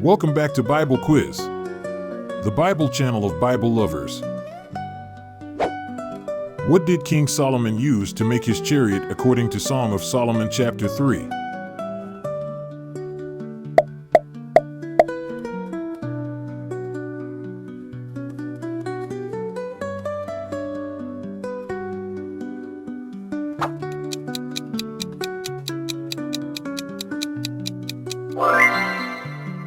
Welcome back to Bible Quiz, the Bible channel of Bible lovers. What did King Solomon use to make his chariot according to Song of Solomon chapter 3?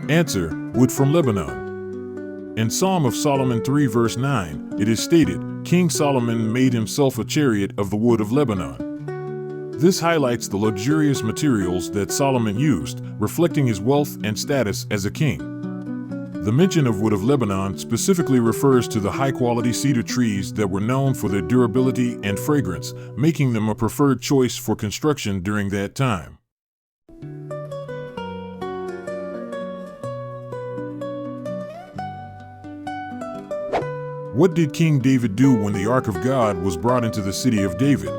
Answer: wood from Lebanon. In Psalm of Solomon 3 verse 9, it is stated, King Solomon made himself a chariot of the wood of Lebanon. This highlights the luxurious materials that Solomon used, reflecting his wealth and status as a king. The mention of wood of Lebanon specifically refers to the high-quality cedar trees that were known for their durability and fragrance, making them a preferred choice for construction during that time. What did King David do when the Ark of God was brought into the city of David?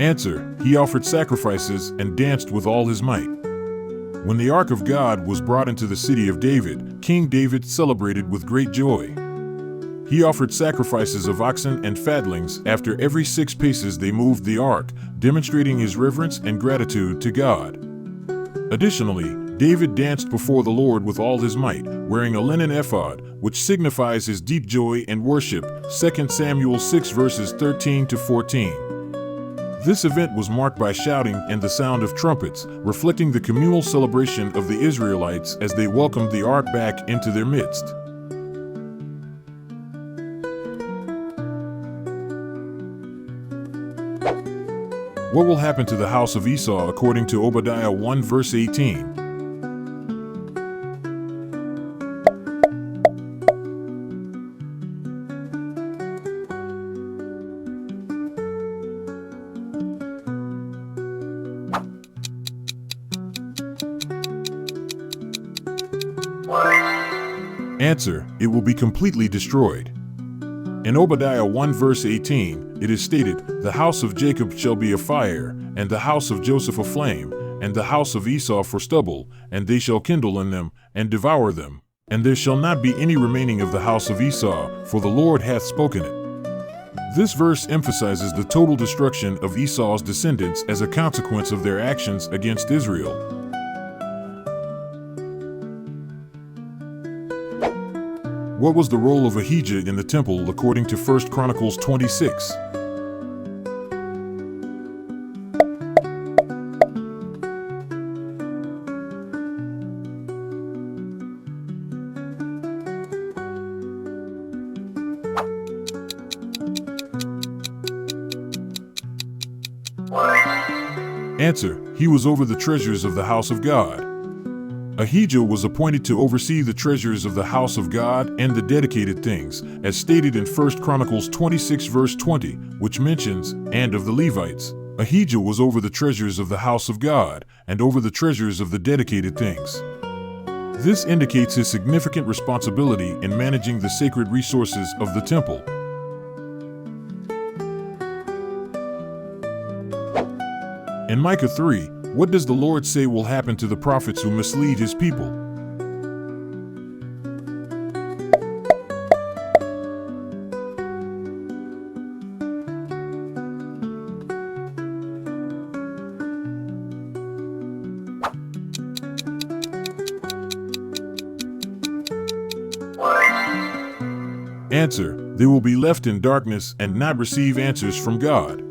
Answer: he offered sacrifices and danced with all his might. When the Ark of God was brought into the city of David, King David celebrated with great joy. He offered sacrifices of oxen and fatlings after every 6 paces they moved the ark, demonstrating his reverence and gratitude to God. Additionally, David danced before the Lord with all his might, wearing a linen ephod, which signifies his deep joy and worship, 2 Samuel 6 verses 13 to 14. This event was marked by shouting and the sound of trumpets, reflecting the communal celebration of the Israelites as they welcomed the ark back into their midst. What will happen to the house of Esau according to Obadiah 1 verse 18? Answer: it will be completely destroyed. In Obadiah 1 verse 18, it is stated, "The house of Jacob shall be a fire, and the house of Joseph a flame, and the house of Esau for stubble, and they shall kindle in them, and devour them. And there shall not be any remaining of the house of Esau, for the Lord hath spoken it." This verse emphasizes the total destruction of Esau's descendants as a consequence of their actions against Israel. What was the role of Ahijah in the temple according to 1 Chronicles 26? Answer: he was over the treasures of the house of God. Ahijah was appointed to oversee the treasures of the house of God and the dedicated things, as stated in 1 Chronicles 26 verse 20, which mentions, "And of the Levites, Ahijah was over the treasures of the house of God, and over the treasures of the dedicated things." This indicates his significant responsibility in managing the sacred resources of the temple. In Micah 3, what does the Lord say will happen to the prophets who mislead his people? Answer: they will be left in darkness and not receive answers from God.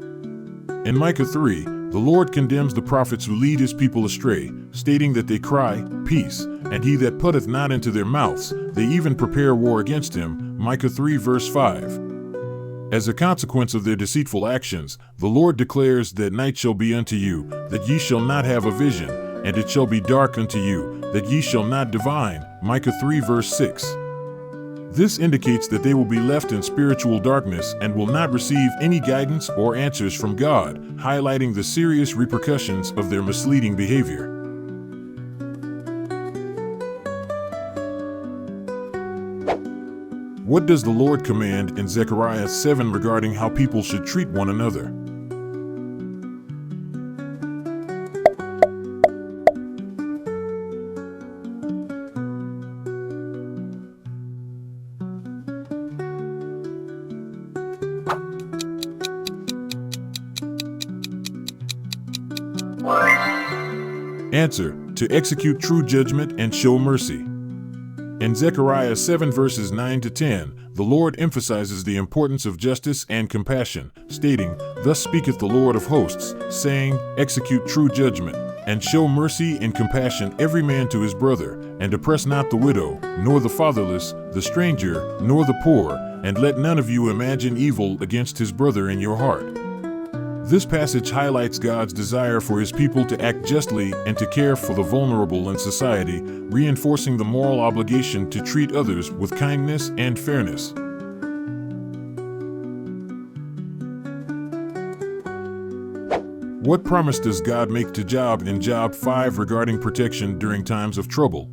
In Micah 3, the Lord condemns the prophets who lead his people astray, stating that they cry, "Peace," and he that putteth not into their mouths, they even prepare war against him, Micah 3 verse 5. As a consequence of their deceitful actions, the Lord declares that night shall be unto you, that ye shall not have a vision, and it shall be dark unto you, that ye shall not divine, Micah 3 verse 6. This indicates that they will be left in spiritual darkness and will not receive any guidance or answers from God, highlighting the serious repercussions of their misleading behavior. What does the Lord command in Zechariah 7 regarding how people should treat one another? Answer: to execute true judgment and show mercy. In Zechariah 7 verses 9 to 10, the Lord emphasizes the importance of justice and compassion, stating, "Thus speaketh the Lord of hosts, saying, Execute true judgment, and show mercy and compassion every man to his brother, and oppress not the widow, nor the fatherless, the stranger, nor the poor, and let none of you imagine evil against his brother in your heart." This passage highlights God's desire for his people to act justly and to care for the vulnerable in society, reinforcing the moral obligation to treat others with kindness and fairness. What promise does God make to Job in Job 5 regarding protection during times of trouble?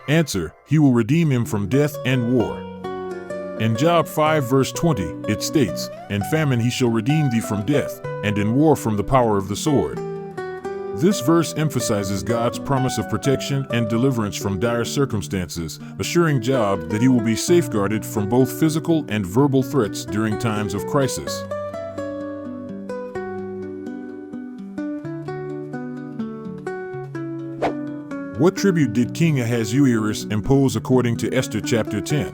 Answer: he will redeem him from death and war. In Job 5 verse 20, it states, "In famine he shall redeem thee from death, and in war from the power of the sword." This verse emphasizes God's promise of protection and deliverance from dire circumstances, assuring Job that he will be safeguarded from both physical and verbal threats during times of crisis. What tribute did King Ahasuerus impose according to Esther chapter 10?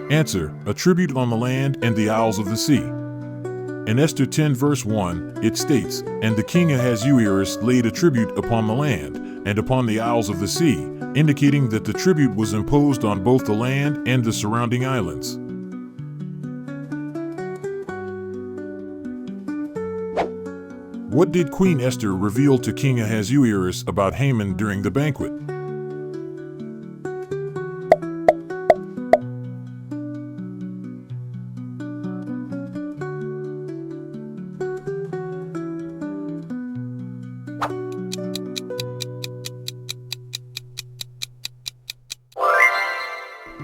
Answer: a tribute on the land and the isles of the sea. In Esther 10 verse 1, it states, "And the king Ahasuerus laid a tribute upon the land, and upon the isles of the sea," indicating that the tribute was imposed on both the land and the surrounding islands. What did Queen Esther reveal to King Ahasuerus about Haman during the banquet?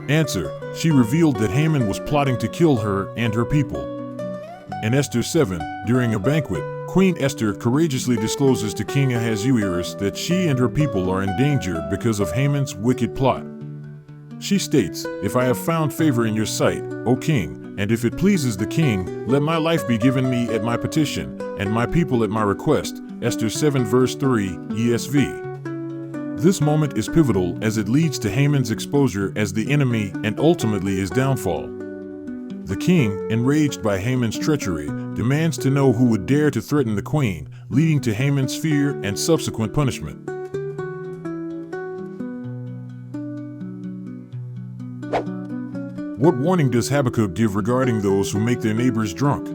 Answer: she revealed that Haman was plotting to kill her and her people. In Esther 7, during a banquet, Queen Esther courageously discloses to King Ahasuerus that she and her people are in danger because of Haman's wicked plot. She states, "If I have found favor in your sight, O king, and if it pleases the king, let my life be given me at my petition, and my people at my request." Esther 7 verse 3, ESV. This moment is pivotal as it leads to Haman's exposure as the enemy and ultimately his downfall. The king, enraged by Haman's treachery, demands to know who would dare to threaten the queen, leading to Haman's fear and subsequent punishment. What warning does Habakkuk give regarding those who make their neighbors drunk?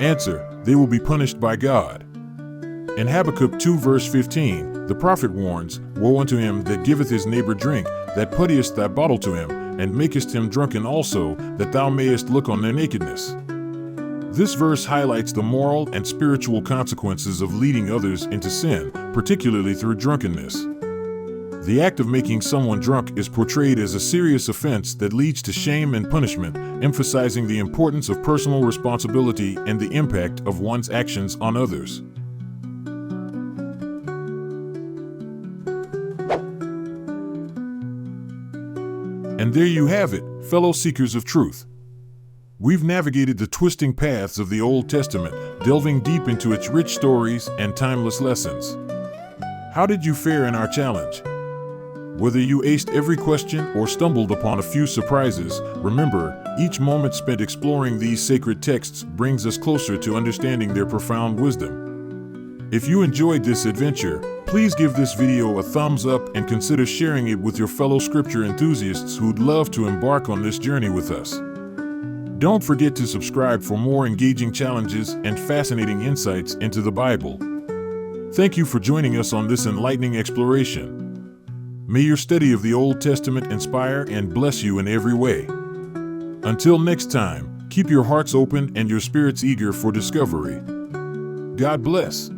Answer: they will be punished by God. In Habakkuk 2 verse 15, the prophet warns, "Woe unto him that giveth his neighbor drink, that puttiest thy bottle to him, and makest him drunken also, that thou mayest look on their nakedness." This verse highlights the moral and spiritual consequences of leading others into sin, particularly through drunkenness. The act of making someone drunk is portrayed as a serious offense that leads to shame and punishment, emphasizing the importance of personal responsibility and the impact of one's actions on others. And there you have it, fellow seekers of truth. We've navigated the twisting paths of the Old Testament, delving deep into its rich stories and timeless lessons. How did you fare in our challenge? Whether you aced every question or stumbled upon a few surprises, remember, each moment spent exploring these sacred texts brings us closer to understanding their profound wisdom. If you enjoyed this adventure, please give this video a thumbs up and consider sharing it with your fellow scripture enthusiasts who'd love to embark on this journey with us. Don't forget to subscribe for more engaging challenges and fascinating insights into the Bible. Thank you for joining us on this enlightening exploration. May your study of the Old Testament inspire and bless you in every way. Until next time, keep your hearts open and your spirits eager for discovery. God bless.